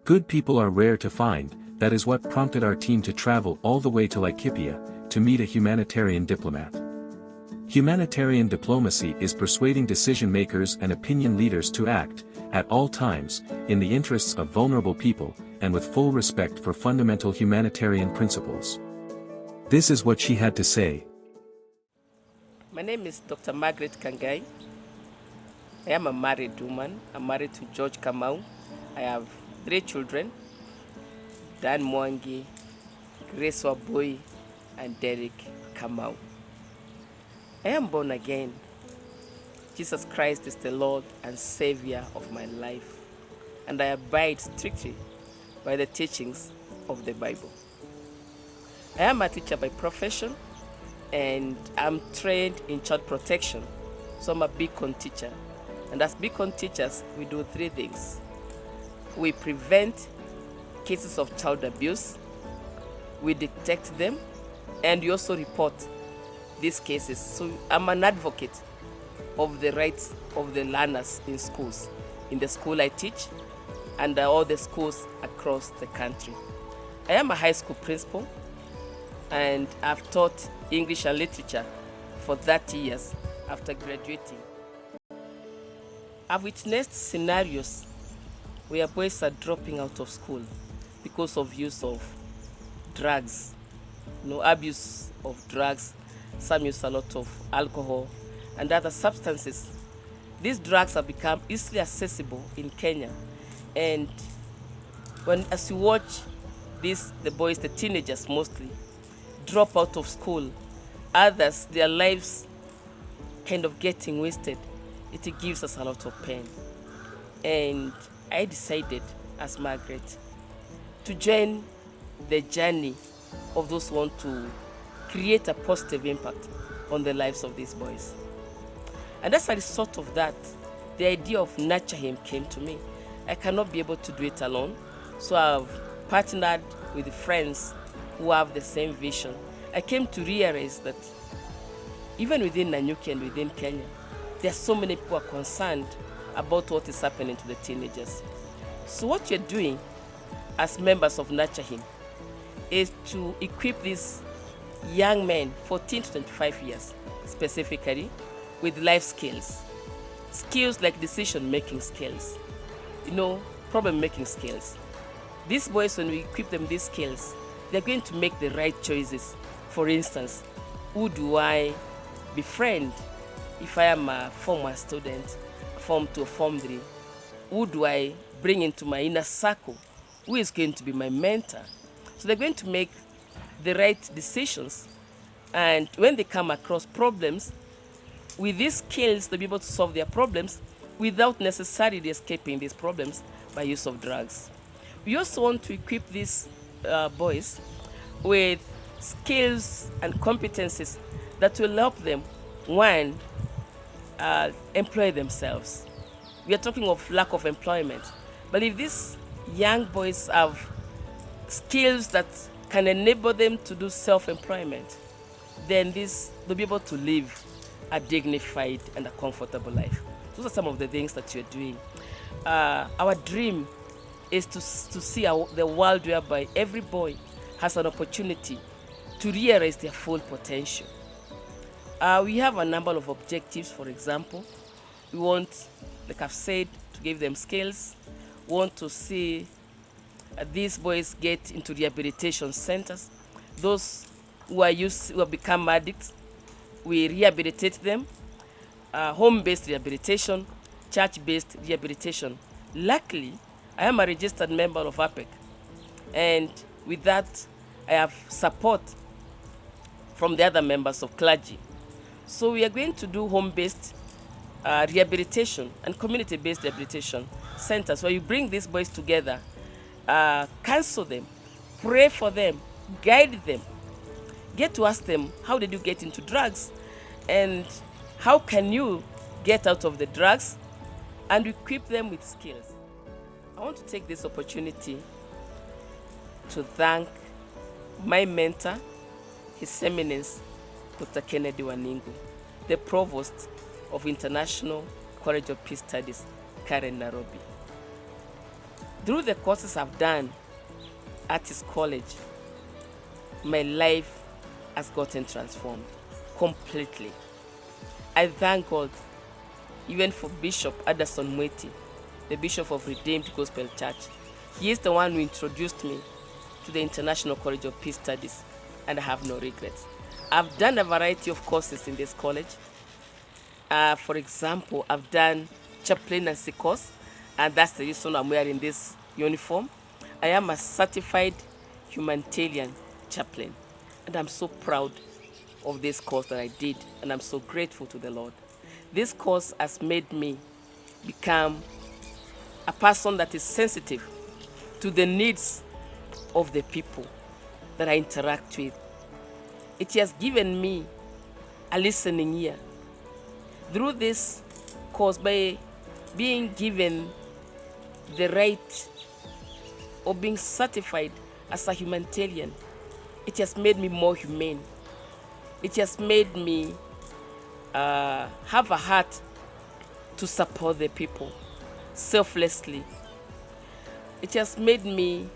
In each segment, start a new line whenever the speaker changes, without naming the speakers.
Good people are rare to find. That is what prompted our team to travel all the way to Laikipia, to meet a humanitarian diplomat. Humanitarian diplomacy is persuading decision-makers and opinion leaders to act, at all times, in the interests of vulnerable people, and with full respect for fundamental humanitarian principles. This is what she had to say.
My name is Dr. Margaret Kangai. I am a married woman. I'm married to George Kamau. I have 3 children, Dan Mwangi, Grace Waboi, and Derek Kamau. I am born again. Jesus Christ is the Lord and Savior of my life, and I abide strictly by the teachings of the Bible. I am a teacher by profession, and I'm trained in child protection, so I'm a beacon teacher. And as beacon teachers, we do 3 things. We prevent cases of child abuse, we detect them, and we also report these cases. So I'm an advocate of the rights of the learners in schools, in the school I teach, and all the schools across the country. I am a high school principal, and I've taught English and literature for 30 years after graduating. I've witnessed scenarios where boys are dropping out of school because of use of drugs, abuse of drugs. Some use a lot of alcohol and other substances. These drugs have become easily accessible in Kenya, and as you watch the boys, the teenagers mostly, drop out of school, others, their lives kind of getting wasted, it gives us a lot of pain. And I decided, as Margaret, to join the journey of those who want to create a positive impact on the lives of these boys. And as a result of that, the idea of Nurture Him came to me. I cannot be able to do it alone, so I've partnered with friends who have the same vision. I came to realize that even within Nanyuki and within Kenya, there are so many people who are concerned about what is happening to the teenagers. So what you're doing as members of Nurture Him is to equip these young men, 14 to 25 years specifically, with life skills. Skills like decision-making skills, problem-making skills. These boys, when we equip them these skills, they're going to make the right choices. For instance, who do I befriend if I am a former student, Form 2 or Form 3? Who do I bring into my inner circle? Who is going to be my mentor? So they're going to make the right decisions. And when they come across problems, with these skills, they'll be able to solve their problems without necessarily escaping these problems by use of drugs. We also want to equip these boys with skills and competencies that will help them, one, employ themselves. We are talking of lack of employment. But if these young boys have skills that can enable them to do self-employment, then they'll be able to live a dignified and a comfortable life. Those are some of the things that you're doing. Our dream is to see the world whereby every boy has an opportunity to realize their full potential. We have a number of objectives. For example, we want, like I've said, to give them skills. We want to see these boys get into rehabilitation centers. Those who have become addicts, we rehabilitate them. Home-based rehabilitation, church-based rehabilitation. Luckily, I am a registered member of APEC, and with that, I have support from the other members of clergy. So we are going to do home-based rehabilitation and community-based rehabilitation centers where you bring these boys together, counsel them, pray for them, guide them, get to ask them, how did you get into drugs? And how can you get out of the drugs? And equip them with skills. I want to take this opportunity to thank my mentor, His Eminence, Dr. Kennedy Waningu, the Provost of International College of Peace Studies, Karen, Nairobi. Through the courses I've done at his college, my life has gotten transformed completely. I thank God even for Bishop Addison Mweti, the Bishop of Redeemed Gospel Church. He is the one who introduced me to the International College of Peace Studies, and I have no regrets. I've done a variety of courses in this college. For example, I've done chaplaincy course, and that's the reason I'm wearing this uniform. I am a certified humanitarian chaplain, and I'm so proud of this course that I did, and I'm so grateful to the Lord. This course has made me become a person that is sensitive to the needs of the people that I interact with. It has given me a listening ear. Through this course, by being given the right of being certified as a humanitarian, it has made me more humane. It has made me have a heart to support the people selflessly. It has made me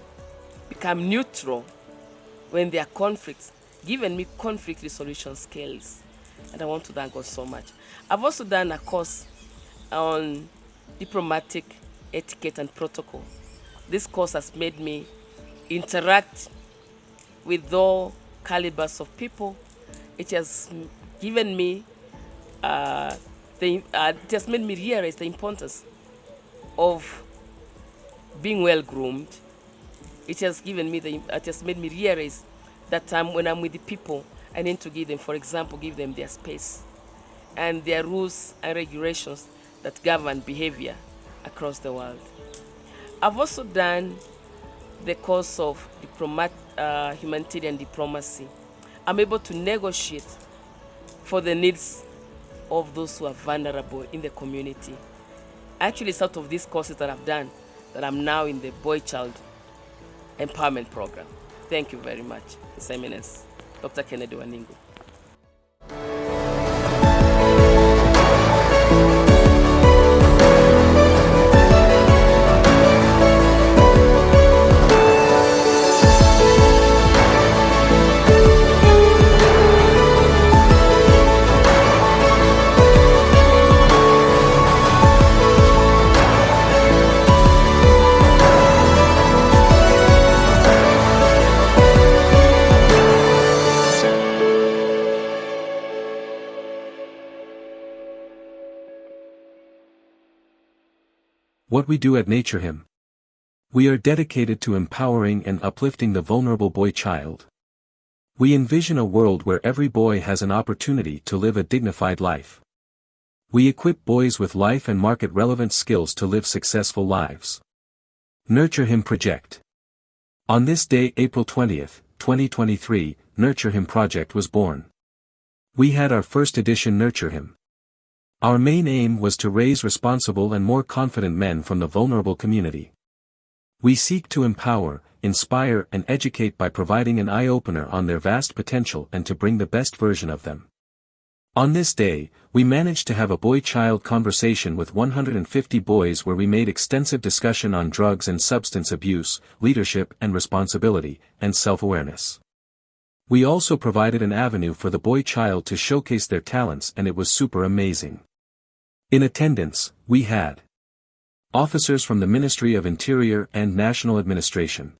become neutral when there are conflicts, given me conflict resolution skills. And I want to thank God so much. I've also done a course on diplomatic etiquette and protocol. This course has made me interact with all calibers of people. It has given me, it has made me realize the importance of being well groomed. It has made me realize that when I'm with the people, I need to give them, for example, give them their space and their rules and regulations that govern behavior across the world. I've also done the course of humanitarian diplomacy. I'm able to negotiate for the needs of those who are vulnerable in the community. Actually, it's out of these courses that I've done that I'm now in the boy-child empowerment program. Thank you very much, His Eminence, Dr. Kennedy Waningu.
What we do at Nature Him. We are dedicated to empowering and uplifting the vulnerable boy child. We envision a world where every boy has an opportunity to live a dignified life. We equip boys with life and market-relevant skills to live successful lives. Nurture Him Project. On this day, April 20th, 2023, Nurture Him Project was born. We had our first edition Nurture Him. Our main aim was to raise responsible and more confident men from the vulnerable community. We seek to empower, inspire and educate by providing an eye-opener on their vast potential and to bring the best version of them. On this day, we managed to have a boy-child conversation with 150 boys where we made extensive discussion on drugs and substance abuse, leadership and responsibility, and self-awareness. We also provided an avenue for the boy-child to showcase their talents, and it was super amazing. In attendance, we had officers from the Ministry of Interior and National Administration,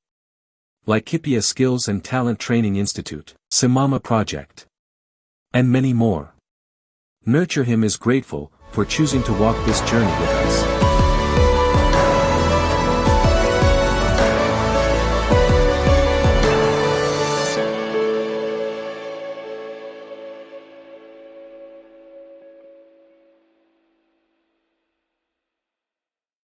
Laikipia Skills and Talent Training Institute, Simama Project, and many more. Nurture Him is grateful for choosing to walk this journey with us.